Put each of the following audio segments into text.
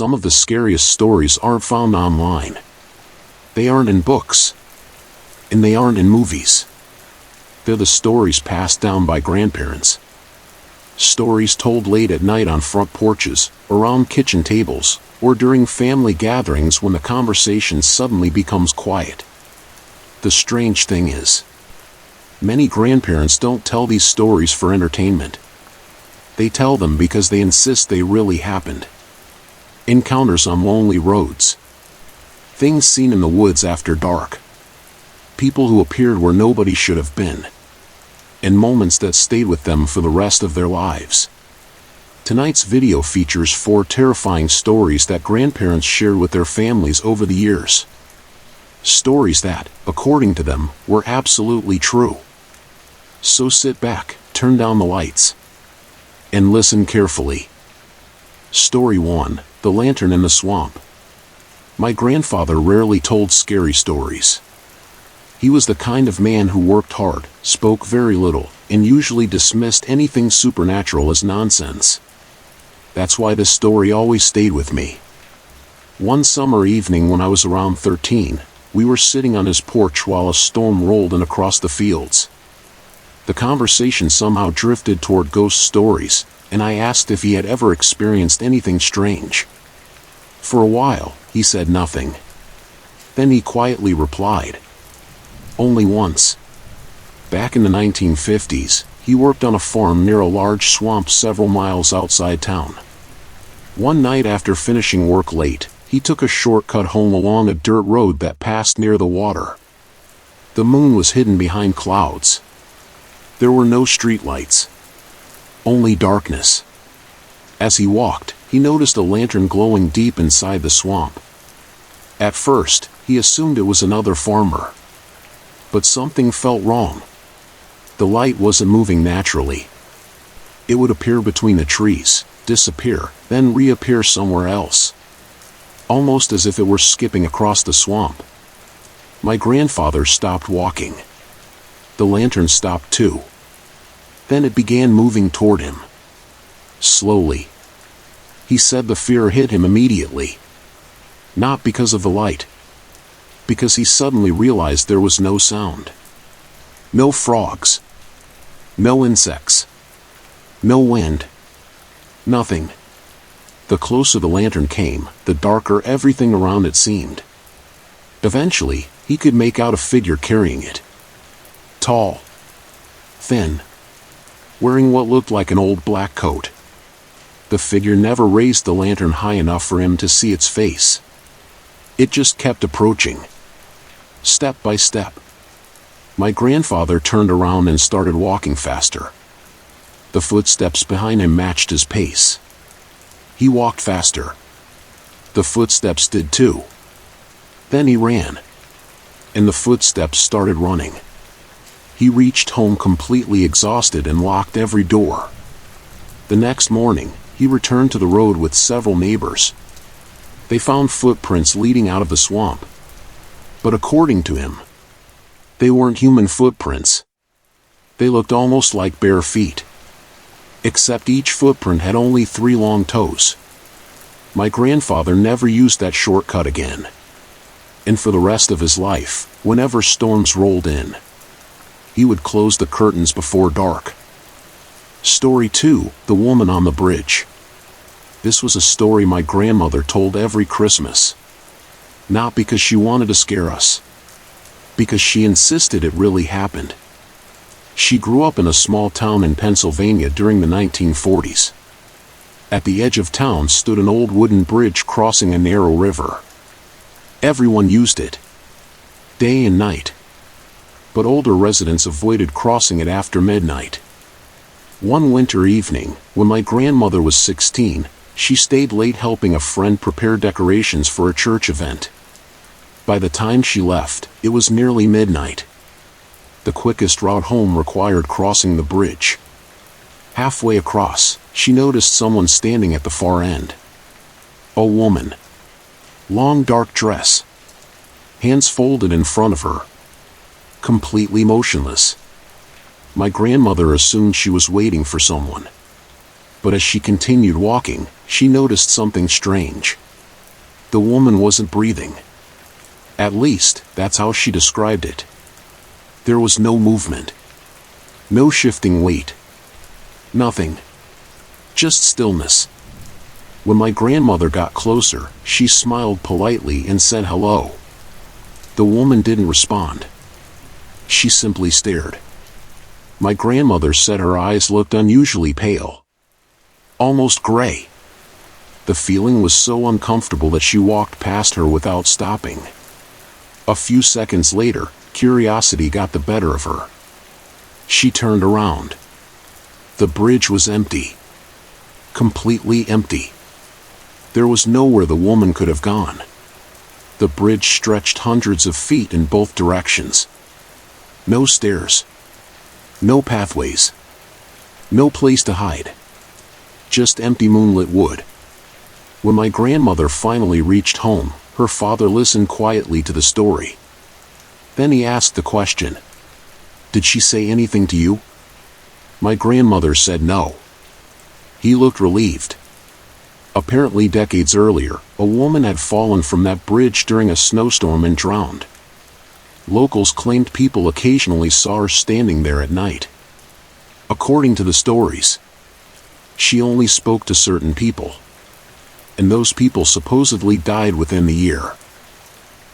some of the scariest stories aren't found online. They aren't in books. And they aren't in movies. They're the stories passed down by grandparents. Stories told late at night on front porches, around kitchen tables, or during family gatherings when the conversation suddenly becomes quiet. The strange thing is, many grandparents don't tell these stories for entertainment. They tell them because they insist they really happened. Encounters on lonely roads. Things seen in the woods after dark. People who appeared where nobody should have been. And moments that stayed with them for the rest of their lives. Tonight's video features 4 terrifying stories that grandparents shared with their families over the years. Stories that, according to them, were absolutely true. So sit back, turn down the lights, and listen carefully. Story 1: The Lantern in the Swamp. My grandfather rarely told scary stories. He was the kind of man who worked hard, spoke very little, and usually dismissed anything supernatural as nonsense. That's why this story always stayed with me. One summer evening when I was around 13, we were sitting on his porch while a storm rolled in across the fields. The conversation somehow drifted toward ghost stories, and I asked if he had ever experienced anything strange. For a while, he said nothing. Then he quietly replied, "Only once." Back in the 1950s, he worked on a farm near a large swamp several miles outside town. One night after finishing work late, he took a shortcut home along a dirt road that passed near the water. The moon was hidden behind clouds. There were no streetlights. Only darkness. As he walked, he noticed a lantern glowing deep inside the swamp. At first, he assumed it was another farmer. But something felt wrong. The light wasn't moving naturally. It would appear between the trees, disappear, then reappear somewhere else. Almost as if it were skipping across the swamp. My grandfather stopped walking. The lantern stopped too. Then it began moving toward him. Slowly. He said the fear hit him immediately. Not because of the light. Because he suddenly realized there was no sound. No frogs. No insects. No wind. Nothing. The closer the lantern came, the darker everything around it seemed. Eventually, he could make out a figure carrying it. Tall. Thin. Wearing what looked like an old black coat. The figure never raised the lantern high enough for him to see its face. It just kept approaching. Step by step. My grandfather turned around and started walking faster. The footsteps behind him matched his pace. He walked faster. The footsteps did too. Then he ran. And the footsteps started running. He reached home completely exhausted and locked every door. The next morning, he returned to the road with several neighbors. They found footprints leading out of the swamp. But according to him, they weren't human footprints. They looked almost like bare feet. Except each footprint had only 3 long toes. My grandfather never used that shortcut again. And for the rest of his life, whenever storms rolled in, he would close the curtains before dark. Story 2: The Woman on the Bridge. This was a story my grandmother told every Christmas. Not because she wanted to scare us. Because she insisted it really happened. She grew up in a small town in Pennsylvania during the 1940s. At the edge of town stood an old wooden bridge crossing a narrow river. Everyone used it, day and night. But older residents avoided crossing it after midnight. One winter evening, when my grandmother was 16, she stayed late helping a friend prepare decorations for a church event. By the time she left, it was nearly midnight. The quickest route home required crossing the bridge. Halfway across, she noticed someone standing at the far end. A woman. Long dark dress. Hands folded in front of her. Completely motionless. My grandmother assumed she was waiting for someone. But as she continued walking, she noticed something strange. The woman wasn't breathing. At least, that's how she described it. There was no movement. No shifting weight. Nothing. Just stillness. When my grandmother got closer, she smiled politely and said hello. The woman didn't respond. She simply stared. My grandmother said her eyes looked unusually pale. Almost gray. The feeling was so uncomfortable that she walked past her without stopping. A few seconds later, curiosity got the better of her. She turned around. The bridge was empty. Completely empty. There was nowhere the woman could have gone. The bridge stretched hundreds of feet in both directions. No stairs. No pathways. No place to hide. Just empty moonlit wood. When my grandmother finally reached home, her father listened quietly to the story. Then he asked the question, "Did she say anything to you?" My grandmother said no. He looked relieved. Apparently decades earlier, a woman had fallen from that bridge during a snowstorm and drowned. Locals claimed people occasionally saw her standing there at night. According to the stories, she only spoke to certain people, and those people supposedly died within the year.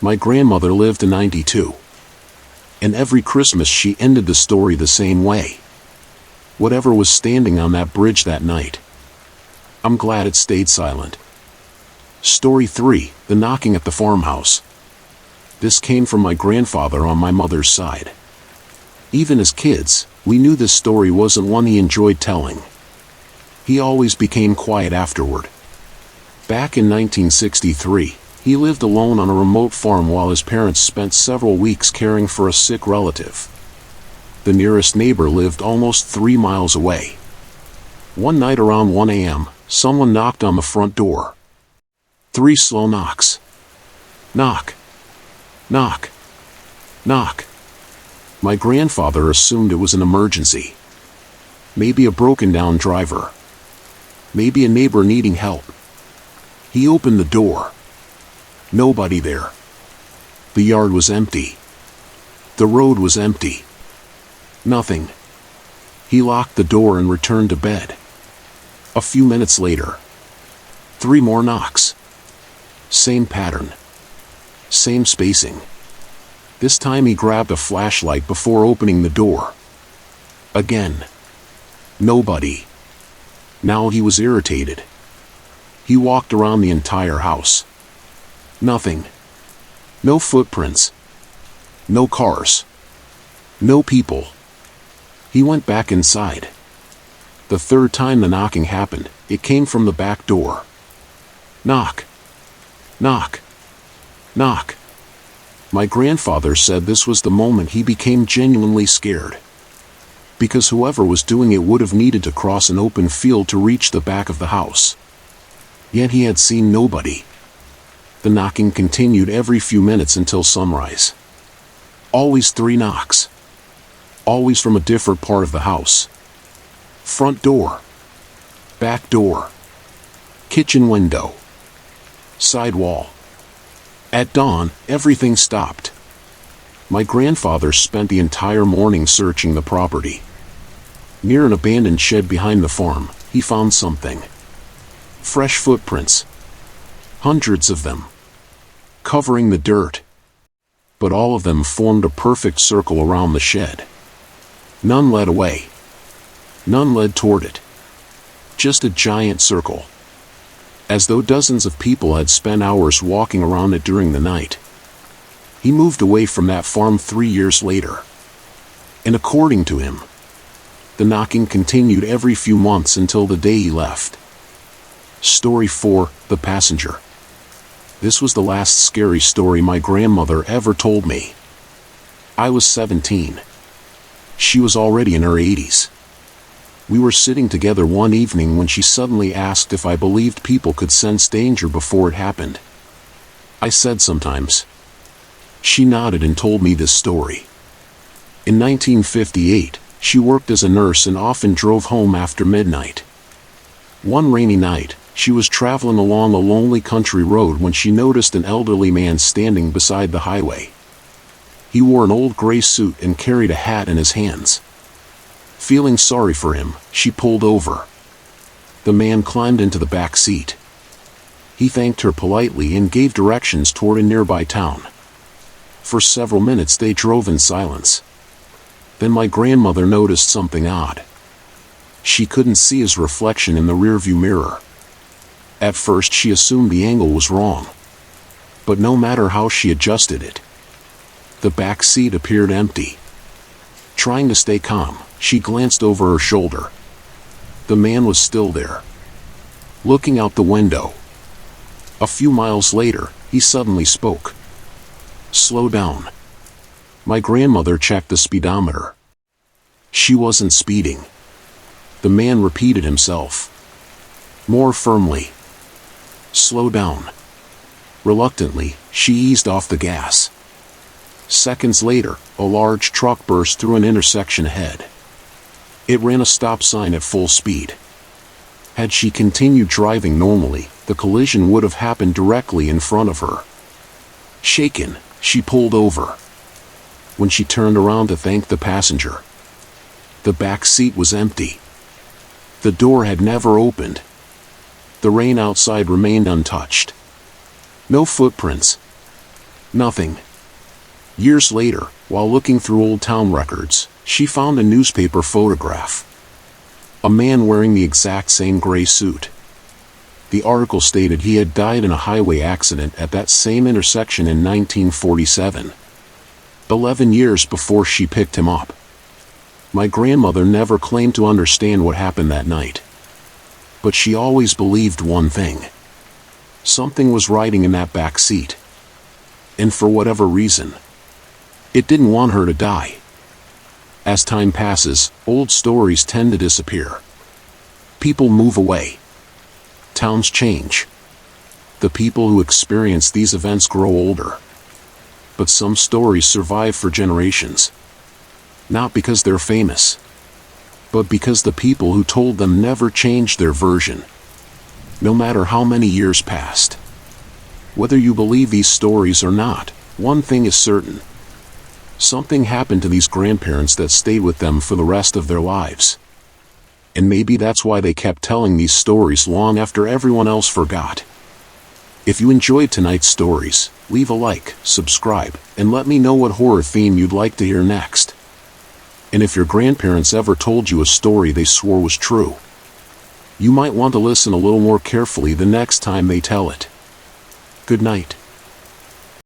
My grandmother lived to 92, and every Christmas she ended the story the same way. Whatever was standing on that bridge that night, I'm glad it stayed silent. Story 3, The Knocking at the Farmhouse. This came from my grandfather on my mother's side. Even as kids, we knew this story wasn't one he enjoyed telling. He always became quiet afterward. Back in 1963, he lived alone on a remote farm while his parents spent several weeks caring for a sick relative. The nearest neighbor lived almost 3 miles away. One night around 1 a.m., someone knocked on the front door. 3 slow knocks. Knock. Knock. Knock. My grandfather assumed it was an emergency. Maybe a broken-down driver. Maybe a neighbor needing help. He opened the door. Nobody there. The yard was empty. The road was empty. Nothing. He locked the door and returned to bed. A few minutes later, 3 more knocks. Same pattern. Same spacing. This time he grabbed a flashlight before opening the door. Again. Nobody. Now he was irritated. He walked around the entire house. Nothing. No footprints. No cars. No people. He went back inside. The third time the knocking happened, it came from the back door. Knock. Knock. Knock. My grandfather said this was the moment he became genuinely scared. Because whoever was doing it would have needed to cross an open field to reach the back of the house. Yet he had seen nobody. The knocking continued every few minutes until sunrise. Always 3 knocks. Always from a different part of the house. Front door. Back door. Kitchen window. Side wall. At dawn, everything stopped. My grandfather spent the entire morning searching the property. Near an abandoned shed behind the farm, he found something. Fresh footprints. Hundreds of them. Covering the dirt. But all of them formed a perfect circle around the shed. None led away. None led toward it. Just a giant circle. As though dozens of people had spent hours walking around it during the night. He moved away from that farm 3 years later. And according to him, the knocking continued every few months until the day he left. Story 4, The Passenger. This was the last scary story my grandmother ever told me. I was 17. She was already in her 80s. We were sitting together one evening when she suddenly asked if I believed people could sense danger before it happened. I said sometimes. She nodded and told me this story. In 1958, she worked as a nurse and often drove home after midnight. One rainy night, She was traveling along a lonely country road when she noticed an elderly man standing beside the highway. He wore an old gray suit and carried a hat in his hands. Feeling sorry for him, she pulled over. The man climbed into the back seat. He thanked her politely and gave directions toward a nearby town. For several minutes they drove in silence. Then my grandmother noticed something odd. She couldn't see his reflection in the rearview mirror. At first she assumed the angle was wrong. But no matter how she adjusted it, the back seat appeared empty. Trying to stay calm, she glanced over her shoulder. The man was still there, looking out the window. A few miles later, he suddenly spoke. "Slow down." My grandmother checked the speedometer. She wasn't speeding. The man repeated himself, more firmly. "Slow down." Reluctantly, she eased off the gas. Seconds later, a large truck burst through an intersection ahead. It ran a stop sign at full speed. Had she continued driving normally, the collision would have happened directly in front of her. Shaken, she pulled over. When she turned around to thank the passenger, the back seat was empty. The door had never opened. The rain outside remained untouched. No footprints. Nothing. Years later, while looking through old town records, she found a newspaper photograph. A man wearing the exact same gray suit. The article stated he had died in a highway accident at that same intersection in 1947. 11 years before she picked him up. My grandmother never claimed to understand what happened that night. But she always believed one thing. Something was riding in that back seat. And for whatever reason, it didn't want her to die. As time passes, old stories tend to disappear. People move away. Towns change. The people who experience these events grow older. But some stories survive for generations. Not because they're famous, but because the people who told them never changed their version, no matter how many years passed. Whether you believe these stories or not, one thing is certain. Something happened to these grandparents that stayed with them for the rest of their lives. And maybe that's why they kept telling these stories long after everyone else forgot. If you enjoyed tonight's stories, leave a like, subscribe, and let me know what horror theme you'd like to hear next. And if your grandparents ever told you a story they swore was true, you might want to listen a little more carefully the next time they tell it. Good night.